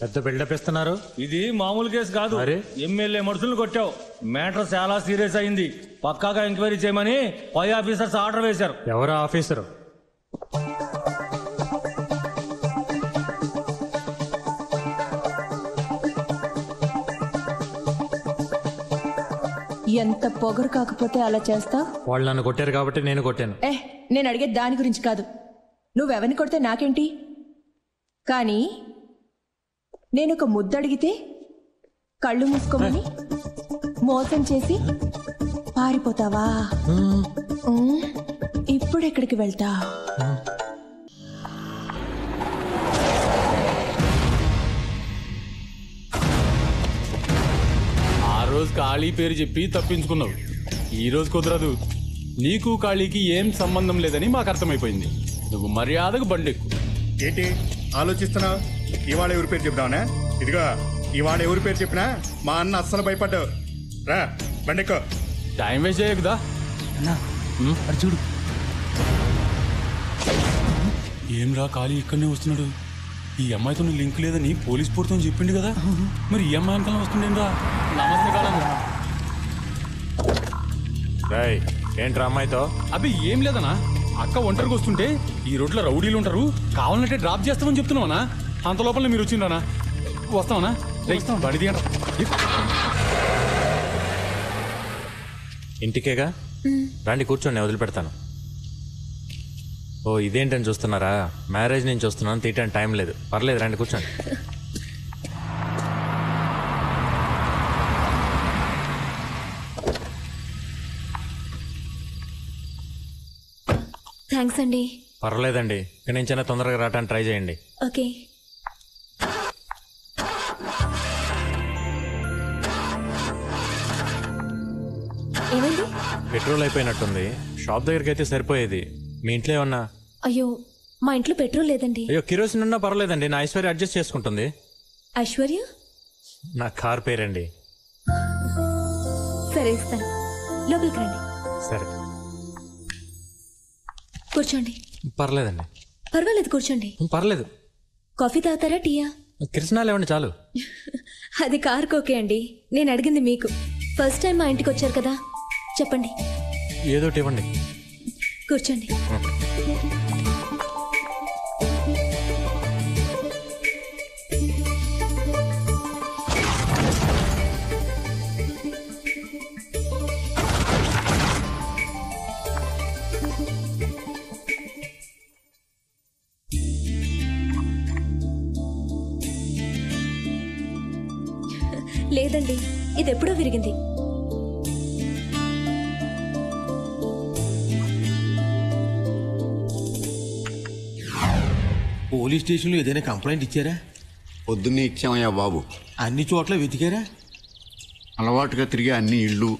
పెద్ద బిల్డప్ ఇస్తున్నారు. ఇది మామూలు కేసు కాదు. ఎమ్మెల్యే మనుషులను కొట్టావు. మ్యాటర్ చాలా సీరియస్ అయింది. పక్కాగా ఎంక్వైరీ చేయమని పై ఆఫీసర్స్ ఆర్డర్ వేశారు. ఎవరు ఆఫీసరు? ఎంత పొగరు కాకపోతే అలా చేస్తా? వాళ్ళు నన్ను కొట్టారు కాబట్టి నేను కొట్టాను. నేను అడిగేది దాని గురించి కాదు. నువ్వెవరిని కొడితే నాకేంటి, కానీ నేను ఒక ముద్దు అడిగితే కళ్ళు మూసుకోమని మోసం చేసి పారిపోతావా? ఇప్పుడెక్కడికి వెళ్తా? ఆ రోజు ఖాళీ పేరు చెప్పి తప్పించుకున్నావు. ఈ రోజు కుదరదు. నీకు ఖాళీకి ఏం సంబంధం లేదని మాకు అర్థమైపోయింది. నువ్వు మర్యాదకు బండెక్కు. ఏంటి ఆలోచిస్తున్నావు? ఇవాళ ఎవరి పేరు చెప్దావునా? ఇదిగా ఇవాళ ఎవరి పేరు చెప్పినా మా అన్న అస్సలు భయపడ్డావు. రా బండెక్కో. టైం వేస్ట్ చేయకుదా చూడు. ఏం రా ఖాళీ ఇక్కడనే వస్తున్నాడు. ఈ అమ్మాయితో లింక్ లేదని పోలీస్ పూర్తో చెప్పిండు కదా. మరి ఈ అమ్మాయి అంకల్లా వస్తుండేరా. నమస్తే కాలం. ఏంట్రా అమ్మాయితో? అబ్బే ఏం లేదనా, అక్క ఒంటరికి వస్తుంటే ఈ రోడ్లో రౌడీలు ఉంటారు, కావాలంటే డ్రాప్ చేస్తామని చెప్తున్నావనా. అంత లోపల మీరు వచ్చిండ్రానా? వస్తామనా? బడి దిగండి. ఇంటికేగా రండి, కూర్చోండి, వదిలిపెడతాను. ఓ ఇదేంటని చూస్తున్నారా? మ్యారేజ్ నుంచి వస్తున్నాను, తీయటానికి టైం లేదు. పర్లేదు రండి, కూర్చోండి. థ్యాంక్స్ అండి. పర్లేదండి, ఇక్కడి నుంచైనా తొందరగా రావడానికి ట్రై చేయండి. ఓకే. ఏమైంది? పెట్రోల్ అయిపోయినట్టుంది. షాప్ దగ్గరికి అయితే సరిపోయేది. మీ ఇంట్లో ఏమన్నా? అయ్యో మా ఇంట్లో పెట్రోల్ లేదండి. అయ్యో కిరోసిన్ ఉన్నా పర్లేదండి, నా ఐశ్వర్య అడ్జస్ట్ చేసుకుంటుంది. ఐశ్వర్య? నా కార్ పేరండి. సరే ఇస్తాను, లోపలికి రండి. సరే కూర్చోండి. పర్లేదండి. పర్వాలేదు కూర్చోండి. పర్లేదు. కాఫీ తాగుతారా, టీయా? కిరసనాలు ఇవ్వండి చాలు. అది కార్కి ఓకే అండి, నేను అడిగింది మీకు. ఫస్ట్ టైం మా ఇంటికి వచ్చారు కదా, చెప్పండి. ఏదోటి ఇవ్వండి. కూర్చోండి. లేదండి, ఇది ఎప్పుడో విరిగింది. పోలీస్ స్టేషన్లో ఏదైనా కంప్లైంట్ ఇచ్చారా? పొద్దున్నే ఇచ్చామయ్యా బాబు. అన్ని చోట్ల వెతికారా? అలవాటుగా తిరిగే అన్ని ఇళ్ళు,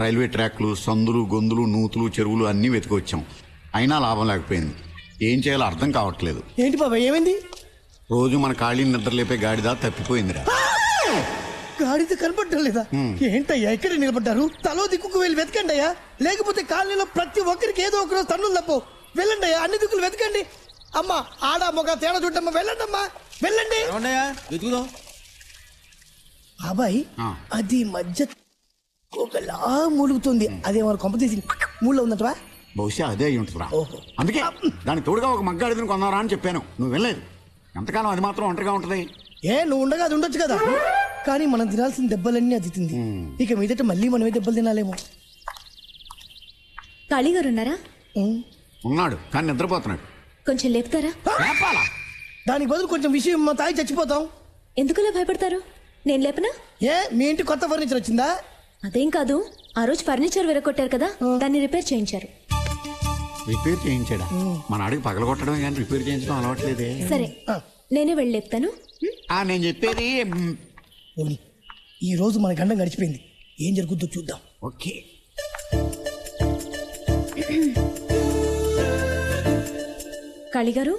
రైల్వే ట్రాక్లు, సందులు, గొంతులు, నూతులు, చెరువులు అన్నీ వెతికొచ్చాం. అయినా లాభం లేకపోయింది. ఏం చేయాలో అర్థం కావట్లేదు. ఏంటి బాబా ఏమైంది? రోజు మన ఖాళీ నిద్రలేపే గాడిద తప్పిపోయిందిరా. గాడిద కనపడటం లేదా? ఏంటయ్యా ఎక్కడ నిలబడ్డారు? తలో దిక్కుకు వెళ్ళి వెతకండి అయ్యా, లేకపోతే కాలనీలో ప్రతి ఒక్కరికి ఏదో ఒకరోజు తన్నులు తప్పు. వెళ్ళండి అయ్యా, అన్ని దిక్కులు వెతకండి. అమ్మా ఆడ మొగ తేడా చూడమ్మా, వెళ్ళండి అమ్మా, వెళ్ళండి. వెతుకుదాం. బాబాయ్ అది మధ్య ఒకలా మూలుగుతుంది, అదేమో కొంప తీసి మూడులో ఉందంటవా? బహుశా అదే అయి ఉంటుందిరా. అందుకే దానికి తోడుగా ఒక మగ్గాడిదని కొన్నారా అని చెప్పాను. నువ్వు వెళ్ళలేదు. ఎంతకాలం అది మాత్రం ఒంటరిగా ఉంటది? నువ్వు ఉండగా అది ఉండొచ్చు కదా. కానీ మనం తినాల్సిన దెబ్బలన్నీ అది తింది. ఇక మీదట మళ్ళీ మనమే దెబ్బలు తినాలేమో. ఖాళీ గారు ఉన్నారా? ఉన్నాడు, కానీ నిద్రపోతున్నాడు. కొంచెం లేపుతారా? దానికి బదులు కొంచెం విషయం తాగి చచ్చిపోతాం. ఎందుకలా భయపడతారు? నేను లేపనా? మీ ఇంటి కొత్త ఫర్నిచర్ వచ్చిందా? అదేం కాదు, ఆ రోజు ఫర్నిచర్ విరగొట్టారు కదా, దాన్ని రిపేర్ చేయించారు. రిపేర్ చేయించాడా? మన అడిగి పగలగొట్టడం కానీ రిపేర్ చేయించడం అలవాట్లేదే. సరే నేనే వెళ్ళి లేపుతాను. నేను చెప్పేది ఈ రోజు మన గండం గడిచిపోయింది, ఏం జరుగుతుందో చూద్దాం. ఓకే. కాళీగారు,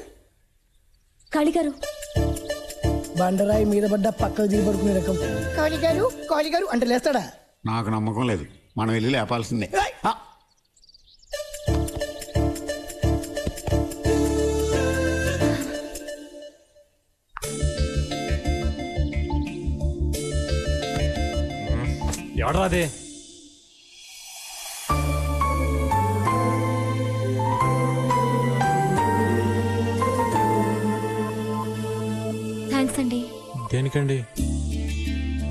కాళీగారు. బండరాయి మీద పడ్డ పక్కకు దిగి పడుకునే రకం. కాళీగారు కాళీగారు అంటే లేస్తాడా? నాకు నమ్మకం లేదు, మనం వెళ్ళి లేపాల్సిందే. ఎవడరా అదే? థ్యాంక్స్ అండి. దేనికండి?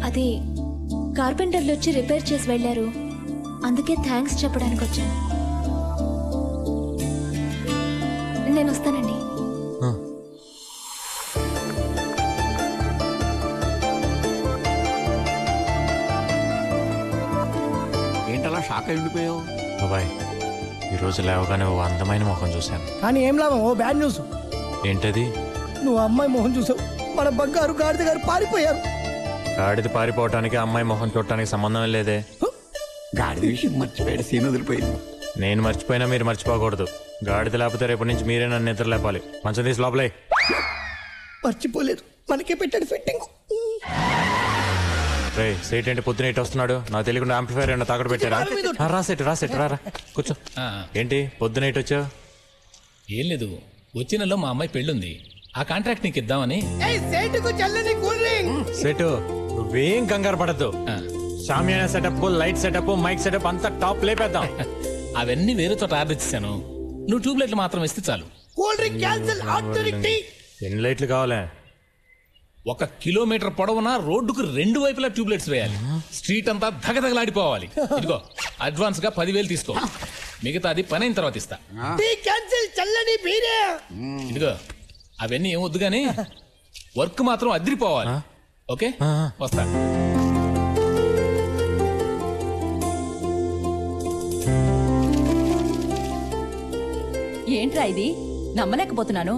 అది కార్పెంటర్లు వచ్చి రిపేర్ చేసి వెళ్ళారు, అందుకే థ్యాంక్స్ చెప్పడానికి వచ్చాను. నేను వస్తానండి. ఆ. ఏంటలా షాక్ అయి ఉండిపోయావు? బాబాయ్, ఈరోజు లేవగానే ఓ అందమైన మొహం చూశాను. కానీ ఏం లాభం, ఓ బ్యాడ్ న్యూస్. ఏంటది? నువ్వు అమ్మాయి మొహం చూసావు, మన బంగారు గాడిద గారు పారిపోయారు. గాడిది పారిపోవటానికి అమ్మాయి మొహం చూడటానికి సంబంధం లేదే. గాడిద విషయం మర్చిపోయాడు, సీన్ వదిలిపోయింది. నేను మర్చిపోయినా మీరు మర్చిపోకూడదు. గాడిద లేకపోతే రేపటి నుంచి మీరే నన్ను నిద్ర లేపాలి. మంచం తీసి లోపలే. మర్చిపోలేదు, మనకే పెట్టాడు ఫిట్టింగ్. రే సేట్ ఏంటి పొద్దున ఇటు వస్తున్నాడు? నాకు తెలియకుండా ఆంప్లిఫైర్ ఏమన్నా తాకట్టు పెట్టారా? రాసేట్ రా కూర్చో. ఏంటి పొద్దున ఇటు వచ్చావు? ఏం లేదు, వచ్చే నెలలో మా అమ్మాయి పెళ్ళుంది, ఆ కాంట్రాక్ట్ నీకు ఇద్దామని. సేటు నువ్వేం కంగారు పడద్దు. షామియానా setup, light setup, mike setup అంతా టాప్ లేపేద్దాం. అవన్నీ వేరే చోట ఆర్డర్ ఇచ్చాను, నువ్వు ట్యూబ్ లైట్లు మాత్రం ఇస్తే చాలు. ఎన్ని లైట్లు కావాలా? 1 కిలోమీటర్ పొడవున రోడ్డుకు 2 వైపులా ట్యూబ్ లైట్స్ వేయాలి. స్ట్రీట్ అంతా ధగధగలాడిపోవాలి. ఇదిగో అడ్వాన్స్ గా 10,000 తీసుకో, మిగతాది పని అయిన తర్వాత ఇస్తా. ఇదిగో అవన్నీ ఏం వద్దు గానీ వర్క్ మాత్రం అదిరిపోవాలి. ఓకే, వస్తా. ఏంట్రా ఇది? నమ్మలేకపోతున్నాను.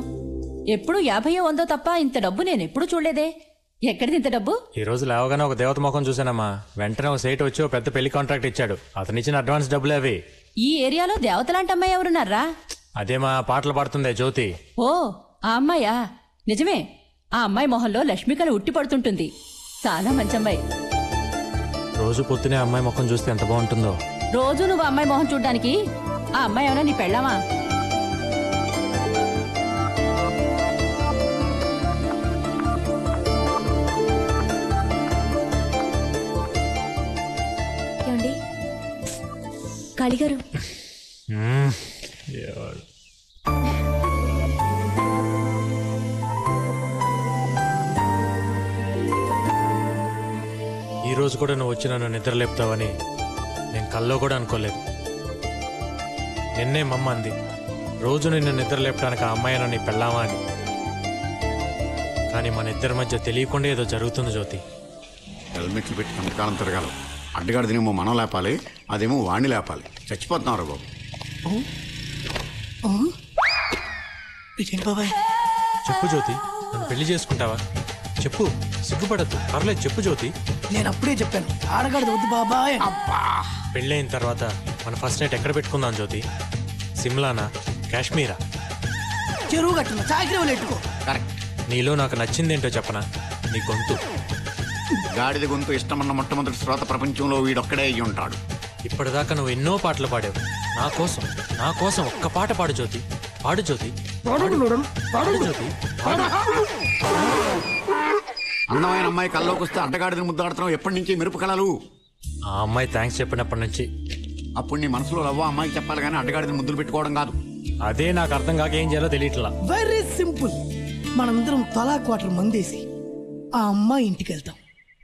ఎప్పుడు 50 100 తప్ప ఇంత డబ్బు నేను ఎప్పుడు చూడలేదే. ఎక్కడిది ఇంత డబ్బు? ఈ రోజు లేవగానే ఒక దేవత ముఖం చూసానమ్మా. వెంటనే ఒక సేట్ వచ్చి ఒక పెద్ద పెళ్లి కాంట్రాక్ట్ ఇచ్చాడు. అతను ఇచ్చిన అడ్వాన్స్ డబ్బులే అవి. ఈ ఏరియాలో దేవతలాంటి అమ్మాయి ఎవరున్నారా? అదే మా పాటలు పాడుతుందే జ్యోతి. ఓ ఆ అమ్మాయా? నిజమే, ఆ అమ్మాయి మొహంలో లక్ష్మికలు ఉట్టి పడుతుంటుంది. చాలా మంచి అమ్మాయి. రోజు పొద్దునే అమ్మాయి ముఖం చూస్తే ఎంత బాగుంటుందో. రోజు నువ్వు అమ్మాయి మొహం చూడ్డానికి ఆ అమ్మాయి ఏమైనా నీ పెళ్ళామా? ఏమండి కాళీగారు, ఈ రోజు కూడా నువ్వు వచ్చి నన్ను నిద్ర లేపుతావని నేను కల్లో కూడా అనుకోలేదు. నిన్నే మమ్మ అంది, రోజు నిన్ను నిద్ర లేపడానికి ఆ అమ్మాయి నన్ను పెళ్ళామా అని. కానీ మన ఇద్దరి మధ్య తెలియకుండా ఏదో జరుగుతుంది జ్యోతి. హెల్మెట్లు పెట్టి కొంతకాలం తిరగాలి. అడ్డగాడిదేమో మనం లేపాలి, అదేమో వాణ్ణి లేపాలి. చచ్చిపోతున్నాం రా బాబు. బాబాయ్ చెప్పు జ్యోతి, నన్ను పెళ్లి చేసుకుంటావా? చెప్పు, సిగ్గుపడద్దు, పర్లేదు చెప్పు జ్యోతి. నేను అప్పుడే చెప్పాను, ఆడగాడిద వద్దు బాబాయ్. పెళ్ళైన తర్వాత మన ఫస్ట్ నైట్ ఎక్కడ పెట్టుకుందాం జ్యోతి? సిమ్లానా, కాశ్మీరా? చెరువు కట్టున చాకరీ ఎట్టుకో. కరెక్ట్. నీలో నాకు నచ్చిందేంటో చెప్పనా? నీ గొంతు. గాడిద గొంతు ఇష్టమన్న మొట్టమొదటి శ్రోత ప్రపంచంలో వీడొక్కడే అయ్యి ఉంటాడు. ఇప్పటిదాకా నువ్వు ఎన్నో పాటలు పాడావు. నా కోసం ఒక్క పాట పాడు జ్యోతి. పాడు జ్యోతి, పాడు జ్యోతి. అందమైన అమ్మాయి కల్లోకి వస్తే అడ్డగాడిదని ముద్దాడుతున్నావు. ఎప్పటి నుంచి మెరుపు కళలు? ఆ అమ్మాయి థ్యాంక్స్ చెప్పినప్పటి నుంచి. అప్పుడు నీ మనసులో లవ్వ అమ్మాయికి చెప్పాలి కానీ అడ్డగాడిదని ముద్దులు పెట్టుకోవడం కాదు. అదే నాకు అర్థం కాక ఏం చేయాలో తెలియట్లా. Very simple. మనందరం తలా క్వార్టర్ మందేసి ఆ అమ్మాయి ఇంటికి వెళ్తాం.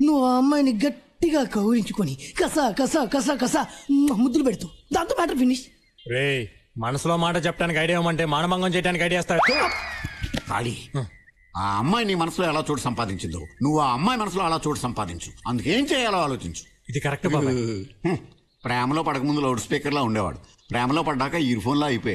నువ్వు ఆ అమ్మాయిని గట్టిగా కౌరించుకొని కసా కసా కసా కసా ముద్దులు పెడుతూ, దాంతో మ్యాటర్ ఫినిష్. రే మనసులో మాట చెప్పడానికి ఐడియా ఇవ్వమంటే మానభంగం చేయడానికి ఐడియా ఇస్తాడు. ఖాళీ. ఆ అమ్మాయి నీ మనసులో ఎలా చోటు సంపాదించిందో నువ్వు ఆ అమ్మాయి మనసులో అలా చోటు సంపాదించు. అందుకేం చేయాలో ఆలోచించు. ఇది కరెక్ట్ బాబాయ్. ప్రేమలో పడకముందు లౌడ్ స్పీకర్లా ఉండేవాడు, ప్రేమలో పడ్డాక ఇయర్ ఫోన్లా అయిపోయాడు.